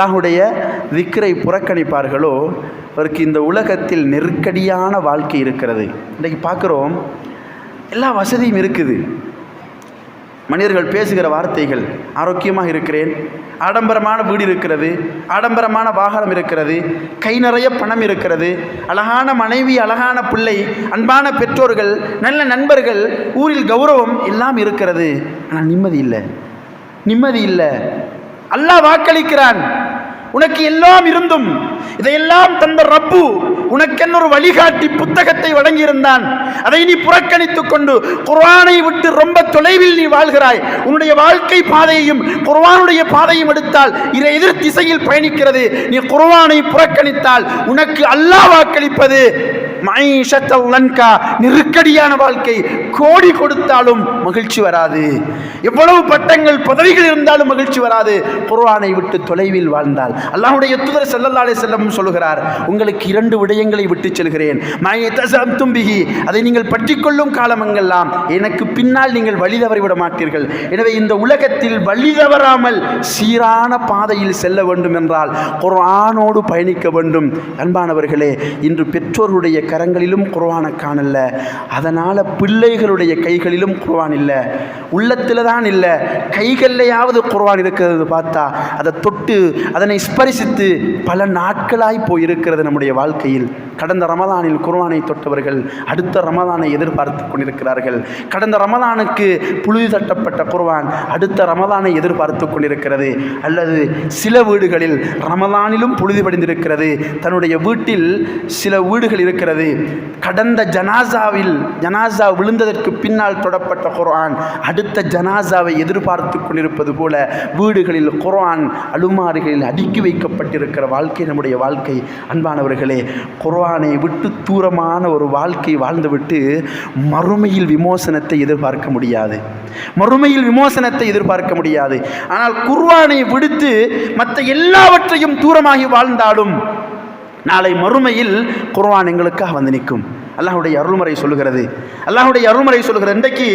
அல்லாஹ்வுடைய திக்ரை புறக்கணிப்பார்களோ அவருக்கு இந்த உலகத்தில் நெருக்கடியான வாழ்க்கை இருக்கிறது. இன்றைக்கு பார்க்குறோம், எல்லா வசதியும் இருக்குது. மனிதர்கள் பேசுகிற வார்த்தைகள், ஆரோக்கியமாக இருக்கிறேன், ஆடம்பரமான வீடு இருக்கிறது, ஆடம்பரமான வாகனம் இருக்கிறது, கை நிறைய பணம் இருக்கிறது, அழகான மனைவி, அழகான பிள்ளை, அன்பான பெற்றோர்கள், நல்ல நண்பர்கள், ஊரில் கௌரவம் எல்லாம் இருக்கிறது. ஆனால் நிம்மதி இல்லை. அல்லாஹ் வாக்களிக்கிறான், உனக்கு எல்லாம் இருந்தும் இதையெல்லாம் தந்த ரப்பு உனக்கென்னொரு வழிகாட்டி புத்தகத்தை வழங்கியிருந்தான். அதை நீ புறக்கணித்துக் கொண்டு குர்ஆனை விட்டு ரொம்ப தொலைவில் நீ வாழ்கிறாய். உன்னுடைய வாழ்க்கை பாதையையும் குர்ஆனுடைய பாதையும் எடுத்தால் இதை எதிர் திசையில் பயணிக்கிறது. நீ குர்ஆனை புறக்கணித்தால் உனக்கு அல்லாஹ் வாக்களிப்பது நெருக்கடியான வாழ்க்கை. கோடி கொடுத்தாலும் மகிழ்ச்சி வராது, எவ்வளவு பட்டங்கள் பதவிகள் இருந்தாலும் மகிழ்ச்சி வராது. குர்ஆனை விட்டு தொலைவில் வாழ்ந்தால் அல்லாஹ்வுடைய தூதர் ஸல்லல்லாஹு அலைஹி வஸல்லம் சொல்கிறார், உங்களுக்கு 2 விடயங்களை விட்டு செல்கிறேன், அதை நீங்கள் பற்றிக்கொள்ளும் காலமெல்லாம் எனக்கு பின்னால் நீங்கள் வழி தவறி விட மாட்டீர்கள். எனவே இந்த உலகத்தில் வழி தவறாமல் சீரான பாதையில் செல்ல வேண்டும் என்றால் குர்ஆனோடு பயணிக்க வேண்டும். அன்பானவர்களே, இன்று பெற்றோருடைய கரங்களிலும் குர்ஆனை காணல, அதனால் பிள்ளைகளுடைய கைகளிலும் குர்ஆன் இல்லை, உள்ளத்தில் தான் இல்லை, கைகள்லையாவது குர்ஆன் இருக்கிறது பார்த்தா அதை தொட்டு அதனை ஸ்பரிசித்து பல நாட்களாய் போயிருக்கிறது நம்முடைய வாழ்க்கையில். கடந்த ரமதானில் குர்ஆனை தொட்டவர்கள் அடுத்த ரமதானை எதிர்பார்த்து கொண்டிருக்கிறார்கள். கடந்த ரமதானுக்கு புழுதி தட்டப்பட்ட குர்ஆன் அடுத்த ரமதானை எதிர்பார்த்து கொண்டிருக்கிறது. அல்லது சில வீடுகளில் ரமதானிலும் புழுதி படிந்திருக்கிறது. தன்னுடைய வீட்டில் சில வீடுகள் இருக்கிறது, கடந்த ஜனாசா விழுந்ததற்கு பின்னால் தொடப்பட்ட குர்ஆன் அடுத்த ஜனாசாவை எதிர்பார்த்து கொண்டிருப்பது போல வீடுகளில் குர்ஆன் அலுமாரிகளில் அடுக்கி வைக்கப்பட்டிருக்கிற வாழ்க்கை நம்முடைய வாழ்க்கை. அன்பானவர்களே, குர்ஆனை விட்டு தூரமான ஒரு வாழ்க்கை வாழ்ந்துவிட்டு மறுமையில் விமோசனத்தை எதிர்பார்க்க முடியாது. ஆனால் குர்ஆனை விடுத்து மற்ற எல்லாவற்றையும் தூரமாகி வாழ்ந்தாலும் நாளை மறுமையில் குர்ஆன் எங்களுக்காக வந்து நிற்கும். அல்லாஹ்வுடைய அருள்முறை சொல்லுகிறது. இன்றைக்கு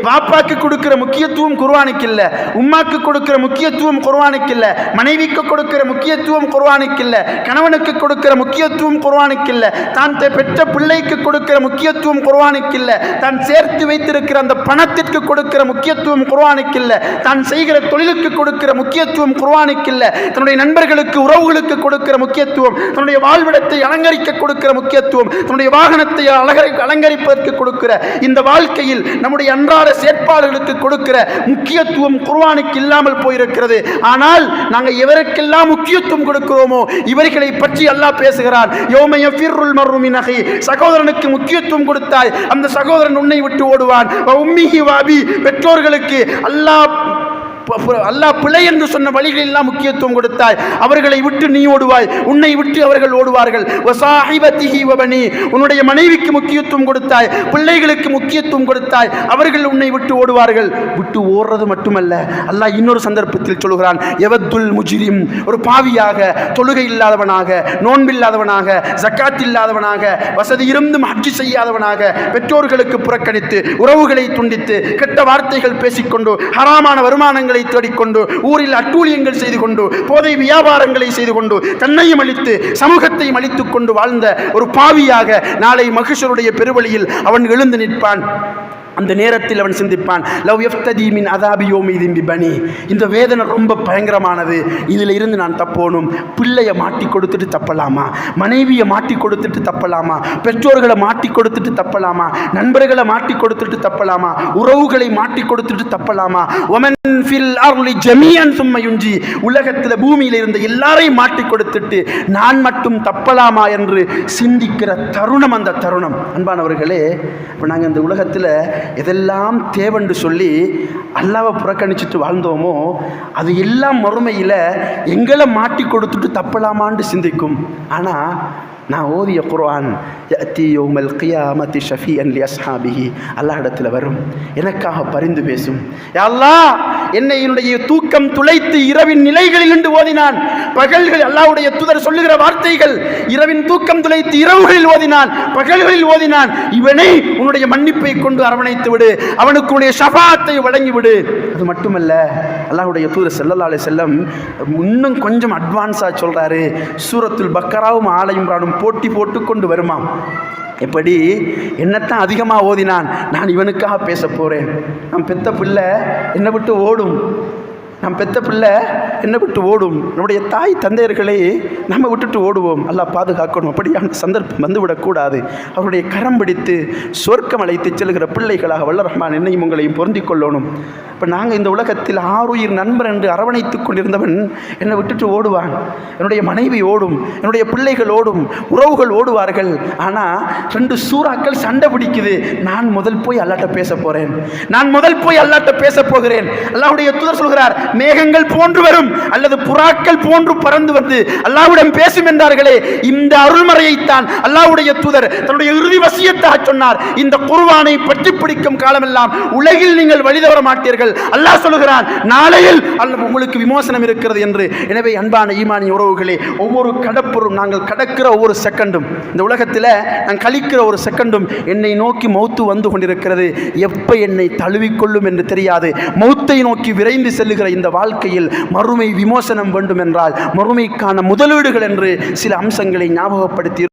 வாப்பாக்கு கொடுக்கிற முக்கியத்துவம் குர்ஆனுக்கு இல்லை, உம்மாக்கு கொடுக்கிற முக்கியத்துவம் குர்ஆனுக்கு இல்லை, மனைவிக்கு கொடுக்கிற முக்கியத்துவம் குர்ஆனுக்கு இல்லை, கணவனுக்கு கொடுக்கிற முக்கியத்துவம் குர்ஆனுக்கு இல்லை, தான் பெற்ற பிள்ளைக்கு கொடுக்கிற முக்கியத்துவம் குர்ஆனுக்கு இல்லை, தான் சேர்த்து வைத்திருக்கிற அந்த பணத்திற்கு கொடுக்கிற முக்கியத்துவம் குர்ஆனுக்கு இல்லை, தான் செய்கிற தொழிலுக்கு கொடுக்கிற முக்கியத்துவம் குர்ஆனுக்கு இல்லை, தன்னுடைய நண்பர்களுக்கு உறவுகளுக்கு கொடுக்கிற முக்கியத்துவம், தன்னுடைய வாழ்விடத்தை அலங்கரிக்க கொடுக்கிற முக்கியத்துவம், தன்னுடைய வாகனத்தை அலங்கரிப்பதற்கு கொடுக்கிற இந்த வாழ்க்கையில் நம்முடைய அன்றாட செயற்பாடுகளுக்கு கொடுக்கிற முக்கியத்துவம் குர்ஆனுக்கு இல்லாமல் போயிருக்கிறது. ஆனால் நாங்கள் எவருக்கெல்லாம் முக்கியத்துவம் கொடுக்கிறோமோ இவர்களை பற்றி அல்லாஹ் பேசுகிறார். யௌம யஃபிர்ருல் மர்உ மின் அஹி, சகோதரனுக்கு முக்கியத்துவம் கொடுத்தாய் அந்த சகோதரன் உன்னை விட்டு ஓடுவான். உம்மிஹி வாபி, பெற்றோர்களுக்கு அல்லாஹ் பிழை என்று சொன்ன வழிகளெல்லாம் முக்கியத்துவம் கொடுத்தாய், அவர்களை விட்டு நீ ஓடுவாய், உன்னை விட்டு அவர்கள் ஓடுவார்கள். வசாஹிபதிஹி வபனி, உன்னுடைய மனைவிக்கு முக்கியத்துவம் கொடுத்தாய், பிள்ளைகளுக்கு முக்கியத்துவம் கொடுத்தாய், அவர்கள் உன்னை விட்டு ஓடுவார்கள். விட்டு ஓடுறது மட்டுமல்ல, அல்லாஹ் இன்னொரு சந்தர்ப்பத்தில் சொல்கிறான், யவத்துல் முஜ்ரிம், ஒரு பாவியாக, தொழுகை இல்லாதவனாக, நோன்பில்லாதவனாக, ஜக்காத் இல்லாதவனாக, வசதி இருந்தும் ஹஜ் செய்யாதவனாக, பெற்றோர்களுக்கு புறக்கணித்து உறவுகளை துண்டித்து கெட்ட வார்த்தைகள் பேசிக்கொண்டு ஹராமான வருமானங்கள் தேடிக்கொண்டு ஊரில் அட்டூழியங்கள் செய்து கொண்டு போதை வியாபாரங்களை செய்து கொண்டு தன்னையும் அழித்து சமூகத்தையும் அழித்துக் கொண்டு வாழ்ந்த ஒரு பாவியாக நாளை மஹ்ஷருடைய பெருவழியில் அவன் எழுந்து நிற்பான். அந்த நேரத்தில் அவன் சிந்திப்பான், லவ் யஃப்ததி மின் அதாபி யௌமிதின் பிபனி, இந்த வேதனை ரொம்ப பயங்கரமானது, இதில் இருந்து நான் தப்போனும். பிள்ளையை மாட்டி கொடுத்துட்டு தப்பலாமா, மனைவியை மாட்டி கொடுத்துட்டு தப்பலாமா, பெற்றோர்களை மாட்டி கொடுத்துட்டு தப்பலாமா, நண்பர்களை மாட்டி கொடுத்துட்டு தப்பலாமா, உறவுகளை மாட்டி கொடுத்துட்டு தப்பலாமா, ஒமன் ஃபில் அர்லி ஜமீஅன் சும்ம யுன்ஜி, உலகத்தில் பூமியில் இருந்த எல்லாரையும் மாட்டி கொடுத்துட்டு நான் மட்டும் தப்பலாமா என்று சிந்திக்கிற தருணம் அந்த தருணம். அன்பானவர்களே, இப்போ நாங்கள் இந்த உலகத்தில் எதெல்லாம் தேவென்று சொல்லி அல்லாஹ்வை புறக்கணிச்சுட்டு வாழ்ந்தோமோ அது எல்லாம் மறுமையில் எங்களை மாட்டி கொடுத்துட்டு தப்பலாமான்னு சிந்திக்கும். ஆனால் நான் ஓதிய குர்ஆன் யஅதி யௌமல் கியாமத்தி ஷஃபீஅன் லி அஸ்ஹாபிஹி, அல்லாஹ் இடத்துல வரும், எனக்காக பரிந்து பேசும். யா அல்லாஹ், என்னை என்னுடைய தூக்கம் துளைத்து இரவின் நிலைகளில் நின்று ஓதினான். பகல்கள் அல்லாஹ்வுடைய தூதர் சொல்லுகிற வார்த்தைகள், இரவின் தூக்கம் துளைத்து இரவுகளில் ஓதினான், பகல்களில் ஓதினான். இவனை உன்னுடைய மன்னிப்பை கொண்டு அரவணைத்து விடு, அவனுக்கு உன்னுடைய ஷஃபாஅத்தை வழங்கி விடு. அது மட்டுமல்ல, அல்லாஹ்வுடைய தூதர் ஸல்லல்லாஹு அலைஹி வஸல்லம் இன்னும் கொஞ்சம் அட்வான்ஸா சொல்றாரு. சூரத்துல் பக்கராவும் ஆல இம்ரானும் போட்டி போட்டு கொண்டு வருமாம். எப்படி என்னத்தான் அதிகமாக ஓதினான், நான் இவனுக்காக பேச போகிறேன். நான் பெத்த பிள்ளை என்னை விட்டு ஓடும், நாம் பெத்த பிள்ளை என்னை விட்டு ஓடும், நம்முடைய தாய் தந்தையர்களை நம்ம விட்டுட்டு ஓடுவோம். அல்லாஹ் பாதுகாக்கணும். அப்படியான சந்தர்ப்பம் வந்துவிடக்கூடாது. அவருடைய கரம் பிடித்து சொர்க்கம் அழைத்து செல்கிற பிள்ளைகளாக வல்ல ரஹ்மான் என்னையும் உங்களையும் பொருந்திக் கொள்ளணும். இப்போ நாங்கள் இந்த உலகத்தில் ஆருயிர் நண்பர் என்று அரவணைத்து கொண்டிருந்தவன் என்னை விட்டுட்டு ஓடுவான். என்னுடைய மனைவி ஓடும், என்னுடைய பிள்ளைகள் ஓடும், உறவுகள் ஓடுவார்கள். ஆனால் 2 சூறாக்கள் சண்டை பிடிக்குது. நான் முதல் போய் அல்லாட்ட பேச போகிறேன், நான் முதல் போய் அல்லாட்ட பேச போகிறேன். அல்லாஹ்வுடைய தூதர் சொல்கிறார், மேகங்கள் போன்று வரும் அல்லது புறாக்கள் போன்று பறந்து வந்து அல்லாஹ்விடம் பேசும் என்றார்களே. இந்த அருள்மறையைத்தான் அல்லாஹ்வுடைய தூதர் தன்னுடைய இறுதி வசியத்தாக சொன்னார். இந்த குர்ஆனை பற்றி பிடிக்கும் காலமெல்லாம் உலகில் நீங்கள் வழி தவற மாட்டீர்கள். அல்லாஹ் சொல்கிறான், நாளையில் அல்லாஹ் உங்களுக்கு விமோசனம் இருக்கிறது என்று. எனவே அன்பான ஈமானிய உறவுகளே, ஒவ்வொரு கடப்புறம் நாங்கள் கடக்கிற ஒவ்வொரு செகண்டும், இந்த உலகத்தில் நான் கழிக்கிற ஒரு செகண்டும் என்னை நோக்கி மௌத்து வந்து கொண்டிருக்கிறது. எப்ப என்னை தழுவிக்கொள்ளும் என்று தெரியாது. மௌத்தை நோக்கி விரைந்து செல்லுகிற இந்த வாழ்க்கையில் மறுமை விமோசனம் வேண்டும் என்றால் மறுமைக்கான முதலீடுகள் என்று சில அம்சங்களை ஞாபகப்படுத்தி